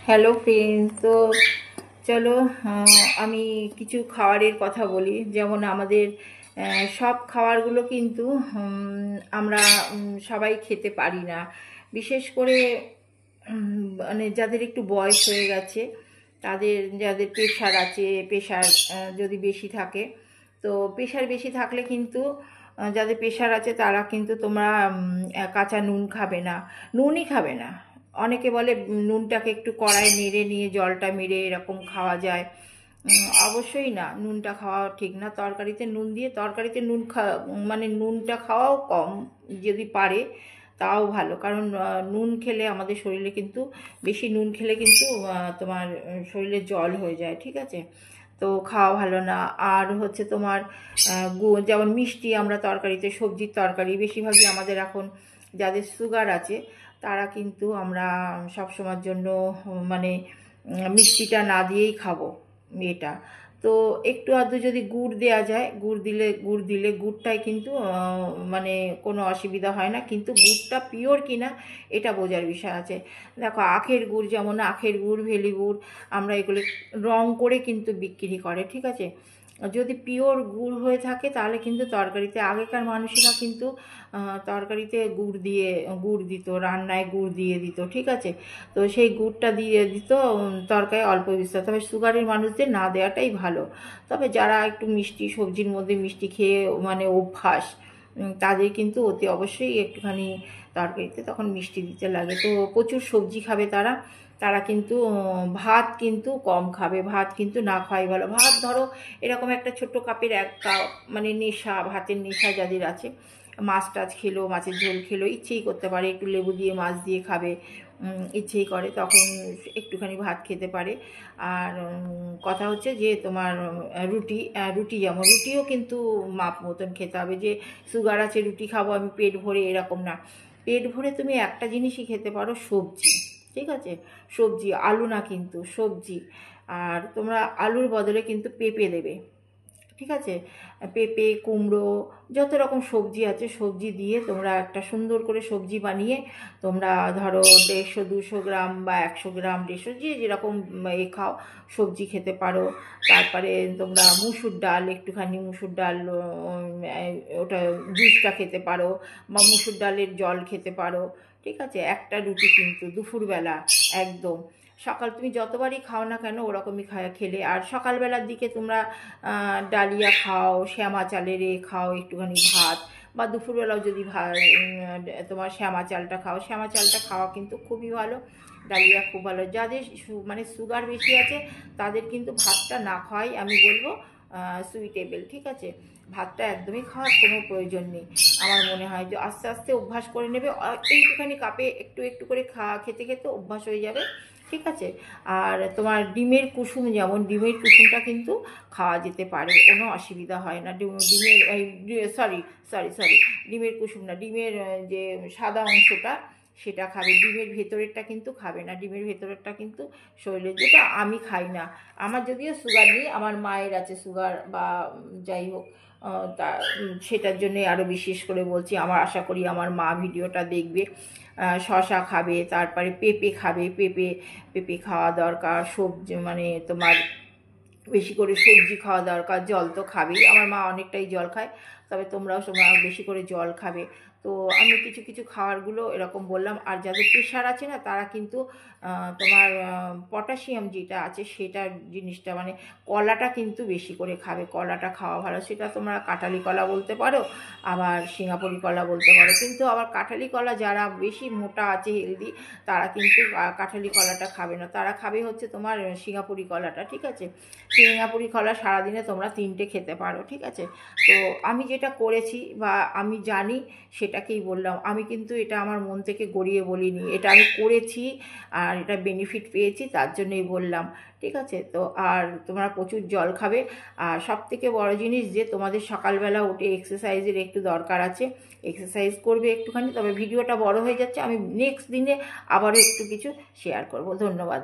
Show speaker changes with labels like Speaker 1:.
Speaker 1: Hello friend, তো চলো আমি কিছু খাবারের কথা বলি। যেমন আমাদের সব খাবারগুলো কিন্তু আমরা সবাই খেতে পারি না। বিশেষ করে মানে যাদের একটু বয়স হয়ে গেছে, যাদের প্রেশার আছে, প্রেশার যদি বেশি থাকে, তো প্রেশার বেশি থাকলে কিন্তু যাদের প্রেশার আছে তারা কিন্তু তোমরা কাঁচা নুন খাবে না, নুনই খাবে না। অনেকে বলে নুনটাকে একটু কড়াই নেড়ে নিয়ে জলটা মেরে এরকম খাওয়া যায়। অবশ্যই না, নুনটা খাওয়া ঠিক না। তরকারিতে নুন দিয়ে, তরকারিতে মানে নুনটা খাওয়াও কম যদি পারে, তাও ভালো। কারণ নুন খেলে আমাদের শরীরে কিন্তু, বেশি নুন খেলে কিন্তু তোমার শরীরে জল হয়ে যায়, ঠিক আছে? তো খাওয়া ভালো না। আর হচ্ছে তোমার যেমন মিষ্টি, আমরা তরকারিতে, সবজির তরকারি বেশিরভাগই আমাদের এখন যাদের সুগার আছে তারা কিন্তু আমরা সবসময়ের জন্য মানে মিষ্টিটা না দিয়েই খাবো এটা। তো একটু আধটু যদি গুড় দেওয়া যায়, গুড় দিলে গুড়টাই কিন্তু মানে কোনো অসুবিধা হয় না। কিন্তু গুড়টা পিওর কিনা এটা বোঝার বিষয় আছে। দেখো, আখের গুড়, যেমন আখের গুড়, ভেলি গুড়, আমরা এগুলো রং করে কিন্তু বিক্রি করে, ঠিক আছে? যদি পিওর গুড় হয়ে থাকে তাহলে কিন্তু তরকারিতে, আগেকার মানুষেরা কিন্তু তরকারিতে গুড় দিত, রান্নায় গুড় দিয়ে দিত, ঠিক আছে? তো সেই গুড়টা দিয়ে দিত তরকারি অল্প বিস্তর। তবে সুগারের মানুষদের না দেওয়াটাই ভালো। তবে যারা একটু মিষ্টি, সবজির মধ্যে মিষ্টি খেয়ে মানে অভ্যাস, তাদের কিন্তু অতি অবশ্যই একটুখানি তরকারিতে তখন মিষ্টি দিতে লাগে। তো প্রচুর সবজি খাবে তারা। তারা কিন্তু ভাত কিন্তু কম খাবে, ভাত কিন্তু না খাওয়াই ভালো। ভাত ধরো এরকম একটা ছোট্ট কাপের এক কাপ, মানে নেশা, ভাতের নেশা যাদের আছে, মাছ টাছ খেলো, মাছের ঝোল খেলো, ইচ্ছেই করতে পারে একটু লেবু দিয়ে মাছ দিয়ে খাবে, ইচ্ছেই করে তখন একটুখানি ভাত খেতে পারে। আর কথা হচ্ছে যে তোমার রুটি যেমন, রুটিও কিন্তু মাপ মতন খেতে হবে। যে সুগার আছে রুটি খাবো আমি পেট ভরে, এরকম না। পেট ভরে তুমি একটা জিনিসই খেতে পারো, সবজি, ঠিক আছে? সবজি, আলু না কিন্তু সবজি। আর তোমরা আলুর বদলে কিন্তু পেঁপে দেবে, ঠিক আছে? পেঁপে, কুমড়ো, যত রকম সবজি আছে সবজি দিয়ে তোমরা একটা সুন্দর করে সবজি বানিয়ে তোমরা ধরো 150-200 গ্রাম বা 100 গ্রাম, 150, যে যেরকম খাও সবজি খেতে পারো। তারপরে তোমরা মুসুর ডাল, একটুখানি মুসুর ডাল, ওটা জুসটা খেতে পারো, বা মুসুর ডালের জল খেতে পারো, ঠিক আছে? একটা রুটি কিন্তু দুপুরবেলা একদম। সকাল তুমি যতবারই খাও না কেন ওরকমই খেলে। আর সকালবেলার দিকে তোমরা ডালিয়া খাও, শ্যামা চালের খাও একটুখানি ভাত, বা দুপুরবেলাও যদি তোমার শ্যামা চালটা খাও, শ্যামা চালটা খাওয়া কিন্তু খুবই ভালো। ডালিয়া খুব ভালো। যাদের মানে সুগার বেশি আছে তাদের কিন্তু ভাতটা না খাওয়াই আমি বলবো সুইটেবল, ঠিক আছে? ভাতটা একদমই খাওয়ার কোনো প্রয়োজন নেই। আমার মনে হয় যে আস্তে আস্তে অভ্যাস করে নেবে, এইটুখানি কাপে একটু একটু করে খেতে খেতে অভ্যাস হয়ে যাবে, ঠিক আছে? আর তোমার ডিমের কুসুম, যেমন ডিমের কুসুমটা কিন্তু খাওয়া যেতে পারে, কোনো অসুবিধা হয় না। সরি সরি সরি ডিমের কুসুম না, ডিমের যে সাদা অংশটা সেটা খাবে, ডিমের ভেতরেরটা কিন্তু খাবে না। ডিমের ভেতরেরটা কিন্তু শরীরে, যেটা আমি খাই না। আমার যদিও সুগার নেই, আমার মায়ের আছে সুগার, বা যাই হোক, তা সেটার জন্যে আরও বিশেষ করে বলছি। আমার আশা করি আমার মা ভিডিওটা দেখবে। শশা খাবে, তারপরে পেঁপে খাবে, পেঁপে খাওয়া দরকার। সবজি মানে তোমার বেশি করে সবজি খাওয়া দরকার। জল তো খাবেই, আমার মা অনেকটাই জল খায়, তবে তোমরাও বেশি করে জল খাবে। তো আমি কিছু কিছু খাবারগুলো এরকম বললাম। আর যাদের প্রেশার আছে না তারা কিন্তু তোমার পটাশিয়াম যেটা আছে সেটা জিনিসটা, মানে কলাটা কিন্তু বেশি করে খাবে। কলাটা খাওয়া ভালো। সেটা তোমরা কাঁঠালি কলা বলতে পারো, আবার সিঙ্গাপুরি কলা বলতে পারো। কিন্তু আবার কাঁঠালি কলা যারা বেশি মোটা আছে, হেলদি, তারা কিন্তু কাঁঠালি কলাটা খাবে না, তারা খাবে হচ্ছে তোমার সিঙ্গাপুরি কলাটা, ঠিক আছে? সিঙ্গাপুরি কলা সারাদিনে তোমরা 3টে খেতে পারো, ঠিক আছে? তো আমি যেটা করেছি বা আমি জানি সেটাকেই বললাম। আমি কিন্তু এটা আমার মন থেকে গড়িয়ে বলিনি, এটা আমি করেছি আর এটা বেনিফিট পেয়েছি, তার জন্যই বললাম, ঠিক আছে? তো আর তোমরা প্রচুর জল খাবে। আর সবথেকে বড় জিনিস যে তোমাদের সকালবেলা উঠে এক্সারসাইজের একটু দরকার আছে, এক্সারসাইজ করবে একটুখানি। তবে ভিডিওটা বড় হয়ে যাচ্ছে, আমি নেক্সট দিনে আবারও একটু কিছু শেয়ার করব। ধন্যবাদ।